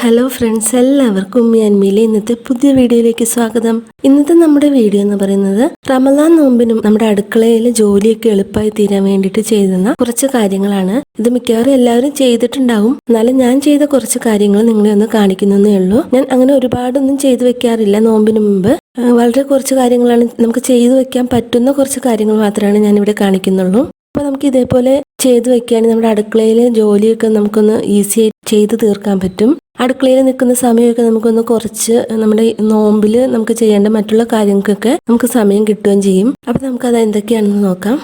Hello friends, എല്ലാവർക്കും ഉമ്മി ഇന്നത്തെ പുതിയ വീഡിയോയിലേക്ക് സ്വാഗതം. ഇന്നത്തെ നമ്മുടെ വീഡിയോ എന്ന് പറയുന്നത് റമദാൻ നോമ്പിനും നമ്മുടെ അടുക്കളയിലെ ജോലിയൊക്കെ എളുപ്പമായി തീരാൻ വേണ്ടിയിട്ട് ചെയ്യുന്ന കുറച്ച് കാര്യങ്ങളാണ്. ഇത് മിക്കവാറും എല്ലാവരും ചെയ്തിട്ടുണ്ടാവും. എന്നാലും ഞാൻ ചെയ്ത കുറച്ച് കാര്യങ്ങൾ നിങ്ങളെ ഒന്ന് കാണിക്കുന്നേ ഉള്ളൂ. ഞാൻ അങ്ങനെ ഒരുപാടൊന്നും ചെയ്തു വെക്കാറില്ല നോമ്പിന് മുമ്പ്. വളരെ കുറച്ച് കാര്യങ്ങളാണ്, നമുക്ക് ചെയ്തു വെക്കാൻ പറ്റുന്ന കുറച്ച് കാര്യങ്ങൾ മാത്രമാണ് ഞാൻ ഇവിടെ കാണിക്കുന്നുള്ളൂ. അപ്പോൾ നമുക്ക് ഇതേപോലെ ചെയ്തു വെക്കുകയാണെങ്കിൽ നമ്മുടെ അടുക്കളയിലെ ജോലിയൊക്കെ നമുക്കൊന്ന് ഈസിയായി ചെയ്ത് തീർക്കാൻ പറ്റും. അടുക്കളയിൽ നിൽക്കുന്ന സമയമൊക്കെ നമുക്കൊന്ന് കുറച്ച് നമ്മുടെ നോമ്പിൽ നമുക്ക് ചെയ്യേണ്ട മറ്റുള്ള കാര്യങ്ങൾക്കൊക്കെ നമുക്ക് സമയം കിട്ടുകയും ചെയ്യും. അപ്പോൾ നമുക്കത് എന്തൊക്കെയാണെന്ന് നോക്കാം.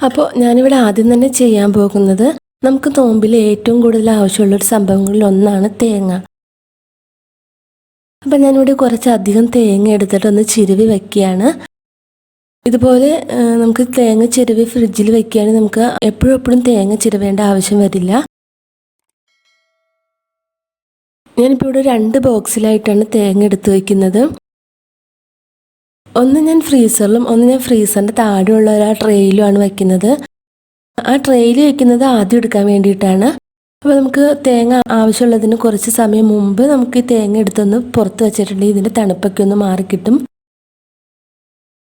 അപ്പോൾ ഞാനിവിടെ ആദ്യം തന്നെ ചെയ്യാൻ പോകുന്നത്, നമുക്ക് നോമ്പിൽ ഏറ്റവും കൂടുതൽ ആവശ്യമുള്ളൊരു സംഭവങ്ങളിൽ ഒന്നാണ് തേങ്ങ. അപ്പം ഞാനിവിടെ കുറച്ചധികം തേങ്ങ എടുത്തിട്ട് ഒന്ന് ചിരുവി വയ്ക്കുകയാണ്. ഇതുപോലെ നമുക്ക് തേങ്ങ ചിരവി ഫ്രിഡ്ജിൽ വെക്കുകയാണെങ്കിൽ നമുക്ക് എപ്പോഴും തേങ്ങ ചിരവേണ്ട ആവശ്യം വരില്ല. ഞാനിപ്പോൾ ഇവിടെ 2 ബോക്സിലായിട്ടാണ് തേങ്ങ എടുത്ത് വയ്ക്കുന്നത്. ഒന്ന് ഞാൻ ഫ്രീസറിലും ഒന്ന് ഞാൻ ഫ്രീസറിൻ്റെ താഴെയുള്ള ഒരു ട്രേയിലുമാണ് വയ്ക്കുന്നത്. ആ ട്രേയിൽ വയ്ക്കുന്നത് ആദ്യം എടുക്കാൻ വേണ്ടിയിട്ടാണ്. അപ്പോൾ നമുക്ക് തേങ്ങ ആവശ്യമുള്ളതിന് കുറച്ച് സമയം മുമ്പ് നമുക്ക് ഈ തേങ്ങ എടുത്തൊന്ന് പുറത്ത് വെച്ചിട്ടുണ്ടെങ്കിൽ ഇതിൻ്റെ തണുപ്പൊക്കെ ഒന്ന് മാറിക്കിട്ടും.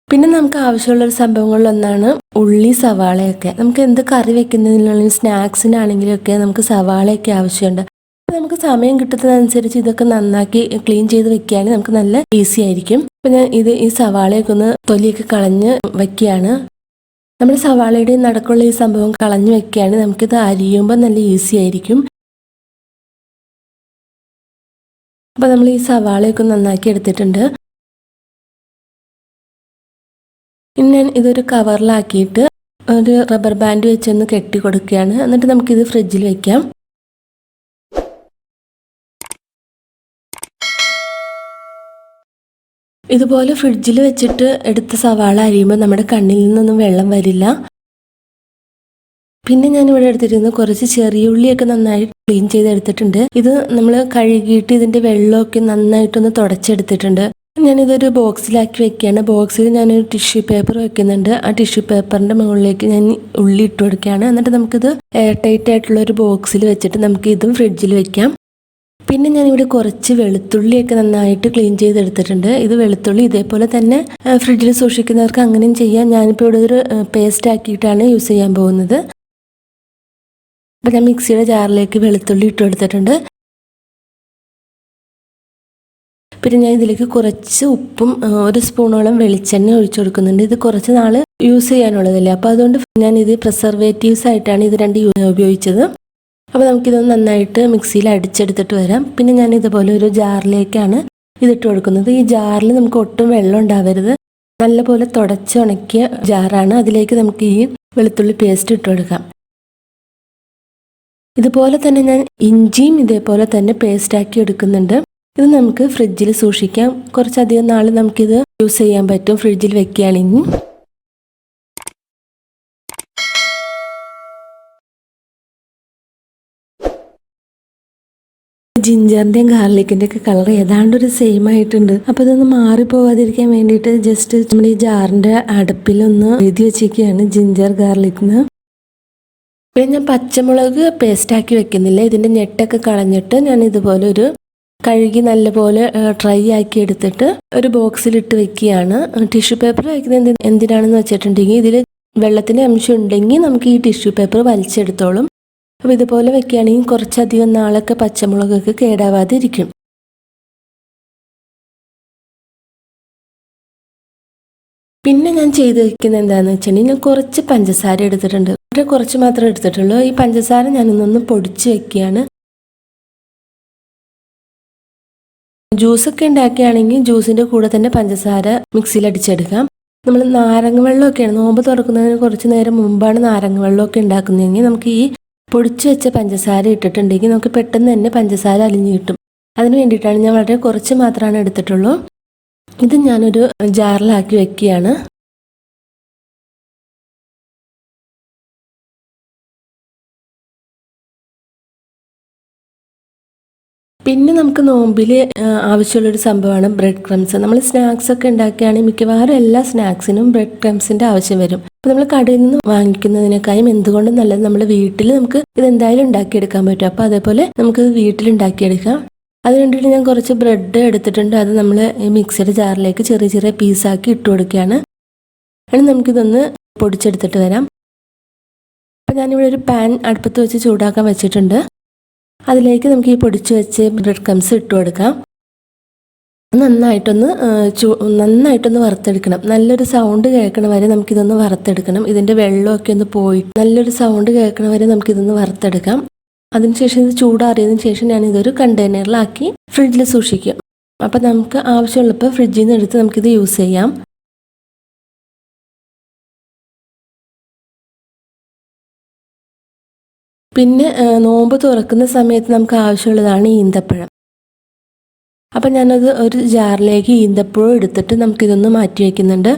പിന്നെ നമുക്ക് ആവശ്യമുള്ളൊരു സംഭവങ്ങളിലൊന്നാണ് ഉള്ളി, സവാളയൊക്കെ. നമുക്ക് എന്ത് കറി വെക്കുന്നതിനാണെങ്കിലും സ്നാക്സിനാണെങ്കിലും ഒക്കെ നമുക്ക് സവാളയൊക്കെ ആവശ്യമുണ്ട്. അപ്പോൾ നമുക്ക് സമയം കിട്ടുന്നതനുസരിച്ച് ഇതൊക്കെ നന്നാക്കി ക്ലീൻ ചെയ്ത് വെക്കുകയാണെങ്കിൽ നമുക്ക് നല്ല ഈസി ആയിരിക്കും. അപ്പോൾ ഞാൻ ഈ സവാളയൊക്കെ ഒന്ന് തൊലിയൊക്കെ കളഞ്ഞ് വയ്ക്കുകയാണ്. നമ്മുടെ സവാളയുടെ നടക്കുള്ള ഈ സംഭവം കളഞ്ഞു വെക്കുകയാണെങ്കിൽ നമുക്കിത് അരിയുമ്പോൾ നല്ല ഈസി ആയിരിക്കും. അപ്പോൾ നമ്മൾ ഈ സവാളയൊക്കെ നന്നാക്കി എടുത്തിട്ടുണ്ട്. ഇനി ഞാൻ ഇതൊരു കവറിലാക്കിയിട്ട് ഒരു റബ്ബർ ബാൻഡ് വെച്ചൊന്ന് കെട്ടി കൊടുക്കുകയാണ്. എന്നിട്ട് നമുക്കിത് ഫ്രിഡ്ജിൽ വയ്ക്കാം. ഇതുപോലെ ഫ്രിഡ്ജിൽ വെച്ചിട്ട് എടുത്ത സവാള അരിയുമ്പോൾ നമ്മുടെ കണ്ണിൽ നിന്നൊന്നും വെള്ളം വരില്ല. പിന്നെ ഞാനിവിടെ എടുത്തിരുന്നത് കുറച്ച് ചെറിയ ഉള്ളിയൊക്കെ നന്നായി ക്ലീൻ ചെയ്തെടുത്തിട്ടുണ്ട്. ഇത് നമ്മൾ കഴുകിയിട്ട് ഇതിൻ്റെ വെള്ളമൊക്കെ നന്നായിട്ടൊന്ന് തുടച്ചെടുത്തിട്ടുണ്ട്. ഞാനിതൊരു ബോക്സിലാക്കി വെക്കുകയാണ്. ബോക്സിൽ ഞാനൊരു ടിഷ്യൂ പേപ്പർ വെക്കുന്നുണ്ട്. ആ ടിഷ്യൂ പേപ്പറിൻ്റെ മുകളിലേക്ക് ഞാൻ ഉള്ളി ഇട്ട് കൊടുക്കുകയാണ്. എന്നിട്ട് നമുക്കിത് എയർ ടൈറ്റ് ആയിട്ടുള്ള ഒരു ബോക്സിൽ വെച്ചിട്ട് നമുക്ക് ഇതും ഫ്രിഡ്ജിൽ വെക്കാം. പിന്നെ ഞാനിവിടെ കുറച്ച് വെളുത്തുള്ളിയൊക്കെ നന്നായിട്ട് ക്ലീൻ ചെയ്തെടുത്തിട്ടുണ്ട്. ഇത് വെളുത്തുള്ളി ഇതേപോലെ തന്നെ ഫ്രിഡ്ജിൽ സൂക്ഷിക്കുന്നവർക്ക് അങ്ങനെയും ചെയ്യാം. ഞാനിപ്പോൾ ഇവിടെ ഒരു പേസ്റ്റ് ആക്കിയിട്ടാണ് യൂസ് ചെയ്യാൻ പോകുന്നത്. അപ്പോൾ ഞാൻ മിക്സിയുടെ ജാറിലേക്ക് വെളുത്തുള്ളി ഇട്ട് കൊടുത്തിട്ടുണ്ട്. പിന്നെ ഞാൻ ഇതിലേക്ക് കുറച്ച് ഉപ്പും 1 സ്പൂണോളം വെളിച്ചെണ്ണ ഒഴിച്ചു കൊടുക്കുന്നുണ്ട്. ഇത് കുറച്ച് നാൾ യൂസ് ചെയ്യാനുള്ളതല്ലേ, അപ്പോൾ അതുകൊണ്ട് ഞാൻ ഇത് പ്രിസർവേറ്റീവ്സ് ആയിട്ടാണ് ഇത് 2 ഉപയോഗിച്ചത്. അപ്പോൾ നമുക്കിതൊന്ന് നന്നായിട്ട് മിക്സിയിൽ അടിച്ചെടുത്തിട്ട് വരാം. പിന്നെ ഞാൻ ഇതുപോലെ ഒരു ജാറിലേക്കാണ് ഇതിട്ട് കൊടുക്കുന്നത്. ഈ ജാറിൽ നമുക്ക് ഒട്ടും വെള്ളം ഉണ്ടാവരുത്. നല്ലപോലെ തുടച്ചുണക്കിയ ജാറാണ്. അതിലേക്ക് നമുക്ക് ഈ വെളുത്തുള്ളി പേസ്റ്റ് ഇട്ട് കൊടുക്കാം. ഇതുപോലെ തന്നെ ഞാൻ ഇഞ്ചിയും ഇതേപോലെ തന്നെ പേസ്റ്റാക്കി എടുക്കുന്നുണ്ട്. ഇത് നമുക്ക് ഫ്രിഡ്ജിൽ സൂക്ഷിക്കാം. കുറച്ചധികം നാൾ നമുക്കിത് യൂസ് ചെയ്യാൻ പറ്റും ഫ്രിഡ്ജിൽ വെക്കുകയാണെങ്കിൽ. ജിഞ്ചറിൻ്റെയും ഗാർലിക്കിൻ്റെ ഒക്കെ കളർ ഏതാണ്ടൊരു സെയിം ആയിട്ടുണ്ട്. അപ്പോൾ ഇതൊന്ന് മാറിപ്പോകാതിരിക്കാൻ വേണ്ടിയിട്ട് ജസ്റ്റ് നമ്മൾ ഈ ജാറിൻ്റെ അടുപ്പിലൊന്ന് എഴുതി വെച്ചിരിക്കുകയാണ് ജിഞ്ചർ ഗാർലിക് എന്ന്. പിന്നെ ഞാൻ പച്ചമുളക് പേസ്റ്റാക്കി വെക്കുന്നില്ല. ഇതിൻ്റെ ഞെട്ടൊക്കെ കളഞ്ഞിട്ട് ഞാൻ ഇതുപോലെ ഒരു കഴുകി നല്ലപോലെ ഡ്രൈ ആക്കി എടുത്തിട്ട് ഒരു ബോക്സിലിട്ട് വെക്കുകയാണ്. ടിഷ്യൂ പേപ്പർ വയ്ക്കുന്നത് എന്തിനാണെന്ന് വെച്ചിട്ടുണ്ടെങ്കിൽ ഇതിൽ വെള്ളത്തിൻ്റെ അംശം ഉണ്ടെങ്കിൽ നമുക്ക് ഈ ടിഷ്യൂ പേപ്പർ വലിച്ചെടുത്തോളും. അപ്പോൾ ഇതുപോലെ വെക്കുകയാണെങ്കിൽ കുറച്ചധികം നാളൊക്കെ പച്ചമുളകൊക്കെ കേടാവാതെ ഇരിക്കും. പിന്നെ ഞാൻ ചെയ്ത് വയ്ക്കുന്നത് എന്താണെന്ന് വെച്ചിട്ടുണ്ടെങ്കിൽ ഞാൻ കുറച്ച് പഞ്ചസാര എടുത്തിട്ടുണ്ട്. വളരെ കുറച്ച് മാത്രമേ എടുത്തിട്ടുള്ളൂ. ഈ പഞ്ചസാര ഞാനിന്നൊന്ന് പൊടിച്ച് വെക്കുകയാണ്. ജ്യൂസൊക്കെ ഉണ്ടാക്കുകയാണെങ്കിൽ ജ്യൂസിൻ്റെ കൂടെ തന്നെ പഞ്ചസാര മിക്സിയിൽ അടിച്ചെടുക്കാം. നമ്മൾ നാരങ്ങ വെള്ളമൊക്കെയാണ് നോമ്പ് തുറക്കുന്നതിന് കുറച്ച് നേരം മുമ്പാണ് നാരങ്ങ വെള്ളമൊക്കെ ഉണ്ടാക്കുന്നതെങ്കിൽ നമുക്ക് ഈ പൊടിച്ച് വെച്ച പഞ്ചസാര ഇട്ടിട്ടുണ്ടെങ്കിൽ നമുക്ക് പെട്ടെന്ന് തന്നെ പഞ്ചസാര അലിഞ്ഞു കിട്ടും. അതിന് വേണ്ടിയിട്ടാണ് ഞാൻ വളരെ കുറച്ച് മാത്രമാണ് എടുത്തിട്ടുള്ളൂ. ഇത് ഞാനൊരു ജാറിലാക്കി വെക്കുകയാണ്. പിന്നെ നമുക്ക് നോമ്പിൽ ആവശ്യമുള്ളൊരു സംഭവമാണ് ബ്രെഡ് ക്രംസ്. നമ്മൾ സ്നാക്സ് ഒക്കെ ഉണ്ടാക്കുകയാണെങ്കിൽ മിക്കവാറും എല്ലാ സ്നാക്സിനും ബ്രെഡ് ക്രംസിൻ്റെ ആവശ്യം വരും. അപ്പോൾ നമ്മൾ കടയിൽ നിന്ന് വാങ്ങിക്കുന്നതിനേക്കാളും എന്തുകൊണ്ടും നല്ലത് നമ്മൾ വീട്ടിൽ നമുക്ക് ഇതെന്തായാലും ഉണ്ടാക്കിയെടുക്കാൻ പറ്റും. അപ്പോൾ അതേപോലെ നമുക്ക് വീട്ടിൽ ഉണ്ടാക്കിയെടുക്കാം. അത് കണ്ടിട്ട് ഞാൻ കുറച്ച് ബ്രെഡ് എടുത്തിട്ടുണ്ട്. അത് നമ്മൾ മിക്സിയുടെ ജാറിലേക്ക് ചെറിയ ചെറിയ പീസാക്കി ഇട്ട് കൊടുക്കുകയാണ്. അങ്ങനെ നമുക്കിതൊന്ന് പൊടിച്ചെടുത്തിട്ട് വരാം. അപ്പോൾ ഞാനിവിടെ ഒരു പാൻ അടുപ്പത്ത് വെച്ച് ചൂടാക്കാൻ വെച്ചിട്ടുണ്ട്. അതിലേക്ക് നമുക്ക് ഈ പൊടിച്ച് വെച്ച് ബ്രെഡ് ക്രംസ് ഇട്ട് കൊടുക്കാം. നന്നായിട്ടൊന്ന് വറുത്തെടുക്കണം. നല്ലൊരു സൗണ്ട് കേൾക്കണ വരെ നമുക്കിതൊന്ന് വറുത്തെടുക്കണം. ഇതിൻ്റെ വെള്ളമൊക്കെ ഒന്ന് പോയിട്ട് നല്ലൊരു സൗണ്ട് കേൾക്കണ വരെ നമുക്കിതൊന്ന് വറുത്തെടുക്കാം. അതിനുശേഷം ഇത് ചൂടാറിയതിന് ശേഷം ഞാനിതൊരു കണ്ടെയ്നറിലാക്കി ഫ്രിഡ്ജിൽ സൂക്ഷിക്കും. അപ്പം നമുക്ക് ആവശ്യമുള്ളപ്പോൾ ഫ്രിഡ്ജിൽ നിന്ന് എടുത്ത് നമുക്കിത് യൂസ് ചെയ്യാം. പിന്നെ നോമ്പ് തുറക്കുന്ന സമയത്ത് നമുക്ക് ആവശ്യമുള്ളതാണ് ഈന്തപ്പഴം. അപ്പം ഞാനത് ഒരു ജാറിലേക്ക് ഈന്തപ്പഴം എടുത്തിട്ട് നമുക്കിതൊന്ന് മാറ്റി വയ്ക്കുന്നുണ്ട്.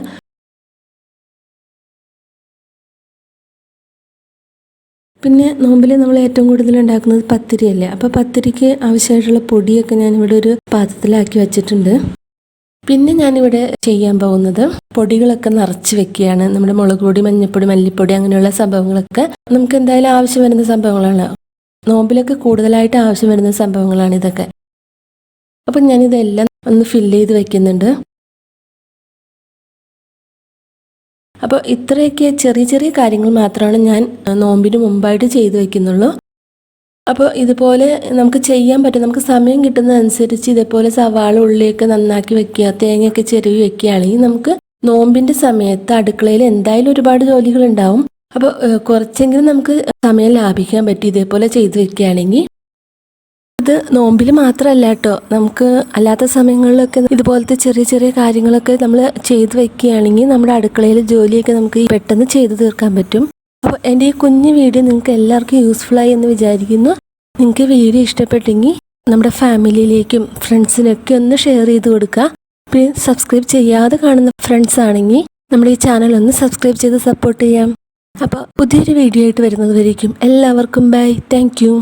പിന്നെ നോമ്പിൽ നമ്മൾ ഏറ്റവും കൂടുതൽ ഉണ്ടാക്കുന്നത് പത്തിരിയല്ലേ. അപ്പോൾ പത്തിരിക്ക് ആവശ്യമായിട്ടുള്ള പൊടിയൊക്കെ ഞാനിവിടെ ഒരു പാത്രത്തിലാക്കി വെച്ചിട്ടുണ്ട്. പിന്നെ ഞാനിവിടെ ചെയ്യാൻ പോകുന്നത് പൊടികളൊക്കെ നിറച്ച് വെക്കുകയാണ്. നമ്മുടെ മുളക് പൊടി, മഞ്ഞൾപ്പൊടി, മല്ലിപ്പൊടി അങ്ങനെയുള്ള സംഭവങ്ങളൊക്കെ നമുക്ക് എന്തായാലും ആവശ്യം വരുന്ന സംഭവങ്ങളാണ്. നോമ്പിലൊക്കെ കൂടുതലായിട്ട് ആവശ്യം വരുന്ന സംഭവങ്ങളാണ് ഇതൊക്കെ. അപ്പം ഞാനിതെല്ലാം ഒന്ന് ഫില്ല് ചെയ്ത് വെക്കുന്നുണ്ട്. അപ്പോൾ ഇത്രയൊക്കെ ചെറിയ ചെറിയ കാര്യങ്ങൾ മാത്രമാണ് ഞാൻ നോമ്പിന് മുമ്പായിട്ട് ചെയ്തു വയ്ക്കുന്നുള്ളൂ. അപ്പോൾ ഇതുപോലെ നമുക്ക് ചെയ്യാൻ പറ്റും. നമുക്ക് സമയം കിട്ടുന്നതനുസരിച്ച് ഇതേപോലെ സവാള, ഉള്ളിയൊക്കെ നന്നാക്കി വെക്കുക, തേങ്ങയൊക്കെ ചെരുവി വെക്കുകയാണെങ്കിൽ നമുക്ക് നോമ്പിൻ്റെ സമയത്ത് അടുക്കളയിൽ എന്തായാലും ഒരുപാട് ജോലികളുണ്ടാവും. അപ്പോൾ കുറച്ചെങ്കിലും നമുക്ക് സമയം ലാഭിക്കാൻ പറ്റും ഇതേപോലെ ചെയ്തു വെക്കുകയാണെങ്കിൽ. ഇത് നോമ്പിൽ മാത്രമല്ല കേട്ടോ, നമുക്ക് അല്ലാത്ത സമയങ്ങളിലൊക്കെ ഇതുപോലത്തെ ചെറിയ ചെറിയ കാര്യങ്ങളൊക്കെ നമ്മൾ ചെയ്തു വെക്കുകയാണെങ്കിൽ നമ്മുടെ അടുക്കളയിൽ ജോലിയൊക്കെ നമുക്ക് പെട്ടെന്ന് ചെയ്തു തീർക്കാൻ പറ്റും. അപ്പോൾ എൻ്റെ ഈ കുഞ്ഞു വീഡിയോ നിങ്ങൾക്ക് എല്ലാവർക്കും യൂസ്ഫുള്ളായി എന്ന് വിചാരിക്കുന്നു. നിങ്ങൾക്ക് വീഡിയോ ഇഷ്ടപ്പെട്ടെങ്കിൽ നമ്മുടെ ഫാമിലിയിലേക്കും ഫ്രണ്ട്സിനൊക്കെ ഒന്ന് ഷെയർ ചെയ്ത് കൊടുക്കുക. പിന്നെ സബ്സ്ക്രൈബ് ചെയ്യാതെ കാണുന്ന ഫ്രണ്ട്സ് ആണെങ്കിൽ നമ്മുടെ ഈ ചാനൽ ഒന്ന് സബ്സ്ക്രൈബ് ചെയ്ത് സപ്പോർട്ട് ചെയ്യാം. അപ്പോൾ പുതിയൊരു വീഡിയോ ആയിട്ട് വരുന്നത് വരേക്കും എല്ലാവർക്കും ബൈ. Thank you.